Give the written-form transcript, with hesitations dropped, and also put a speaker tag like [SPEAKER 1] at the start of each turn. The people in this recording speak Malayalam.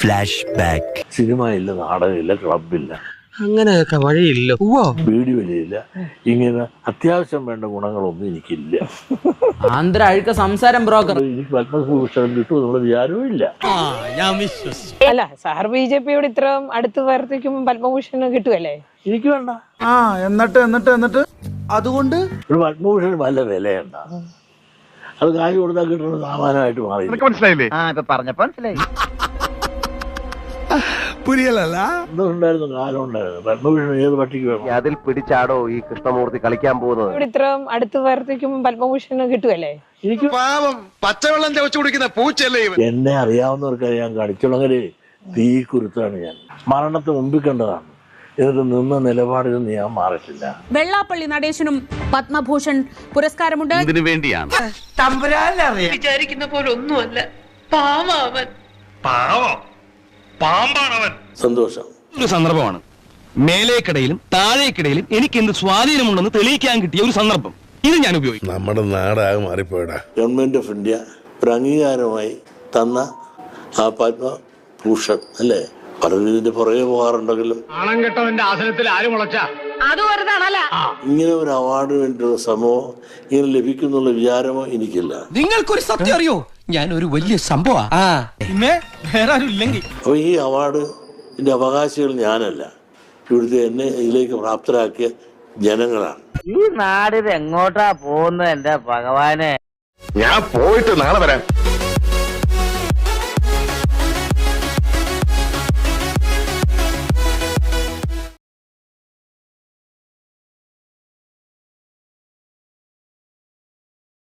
[SPEAKER 1] Flash back.
[SPEAKER 2] സിനിമയില്ല, നാടകമില്ല, ക്ലബില്ല,
[SPEAKER 3] അങ്ങനെയൊക്കെ വഴിയില്ല.
[SPEAKER 2] വീഡിയോയിലില്ല. ഇങ്ങനെ അത്യാവശ്യം വേണ്ട ഗുണങ്ങളൊന്നും എനിക്കില്ല.
[SPEAKER 4] ആന്ധ്ര അഴുക്ക സംസാരം ബ്രോക്കർ.
[SPEAKER 2] എനിക്ക് പത്മഭൂഷൺ കിട്ടും എന്നുള്ള വിചാരവും ഇല്ല.
[SPEAKER 5] അല്ല, സാർ BJP-യോട് ഇത്ര അടുത്ത് വർത്തിക്കുമ്പോൾ പത്മഭൂഷൺ കിട്ടുമല്ലേ?
[SPEAKER 2] എനിക്ക് വേണ്ട.
[SPEAKER 6] എന്നിട്ട്
[SPEAKER 1] അതുകൊണ്ട്
[SPEAKER 2] ഒരു പത്മഭൂഷൺ വല്ല വിലയുണ്ട? അത് കാശ് കൊടുത്താൽ കിട്ടുന്ന സാമാനമായിട്ട് മാറി.
[SPEAKER 6] മനസ്സിലായില്ലേ? പറഞ്ഞപ്പോ മനസ്സിലായി.
[SPEAKER 2] ഉണ്ടായിരുന്നു, കാലം ഉണ്ടായിരുന്നു. പത്മഭൂഷൺ ഏത് പട്ടിക്ക് വേണം?
[SPEAKER 7] അതിൽ പിടിച്ചാടോ ഈ കൃഷ്ണമൂർത്തി കളിക്കാൻ പോകുന്നത്?
[SPEAKER 5] ഇവിടെ ഇത്ര അടുത്ത് വർത്തിക്കുമ്പോൾ പത്മഭൂഷൺ കിട്ടുമല്ലേ?
[SPEAKER 2] എനിക്ക്
[SPEAKER 6] പച്ചവെള്ളം ചവച്ചു കുടിക്കുന്ന പൂച്ചല്ലേ ഇവൻ.
[SPEAKER 2] എന്നെ അറിയാവുന്നവർക്കറിയാം, കടിച്ചുളങ്ങല് തീ കുരുത്താണ് ഞാൻ. മരണത്തെ മുമ്പിൽ കണ്ടതാണ്. എന്നിട്ട് നിന്ന നിലപാടിൽ നിന്ന് ഞാൻ മാറിയിട്ടില്ല.
[SPEAKER 8] വെള്ളാപ്പള്ളി നടേശനും പത്മഭൂഷൺ പുരസ്കാരമുണ്ട്.
[SPEAKER 6] ഇതിനു വേണ്ടിയാണ്.
[SPEAKER 9] വിചാരിക്കുന്ന പോലെ ഒന്നുമല്ല. പാവൻ.
[SPEAKER 6] പാമ്പാണവൻ.
[SPEAKER 2] സന്തോഷം.
[SPEAKER 10] ഒരു സന്ദർഭമാണ്. മേലേക്കിടയിലും താഴേക്കിടയിലും എനിക്ക് എന്ത് സ്വാധീനമുണ്ടെന്ന് തെളിയിക്കാൻ കിട്ടിയ ഒരു സന്ദർഭം. ഇത് ഞാൻ ഉപയോഗിക്കും.
[SPEAKER 11] നമ്മുടെ നാടാകെ മാറിപ്പോയടാ.
[SPEAKER 2] ഗവൺമെന്റ് ഓഫ് ഇന്ത്യ ഒരു അംഗീകാരമായി തന്ന ആ പത്മഭൂഷൺ അല്ലേ? പലരും ഇതിന്റെ പുറകെ പോകാറുണ്ടെങ്കിലും ഇങ്ങനെ ഒരു അവാർഡിന് വേണ്ടിയുള്ള ശ്രമമോ ഇങ്ങനെ ലഭിക്കുന്നുള്ള വിചാരമോ എനിക്കില്ല.
[SPEAKER 1] നിങ്ങൾക്കൊരു സത്യം അറിയോ? ഞാൻ ഒരു വലിയ സംഭവം.
[SPEAKER 2] അപ്പൊ ഈ അവാർഡിന്റെ അവകാശികൾ ഞാനല്ല, ഇവിടുത്തെ എന്നെ ഇതിലേക്ക് പ്രാപ്തരാക്കിയ ജനങ്ങളാണ്.
[SPEAKER 7] ഈ നാടിത് എങ്ങോട്ടാ പോകുന്നത് എന്റെ ഭഗവാനെ?
[SPEAKER 6] ഞാൻ പോയിട്ട് നാളെ വരാം.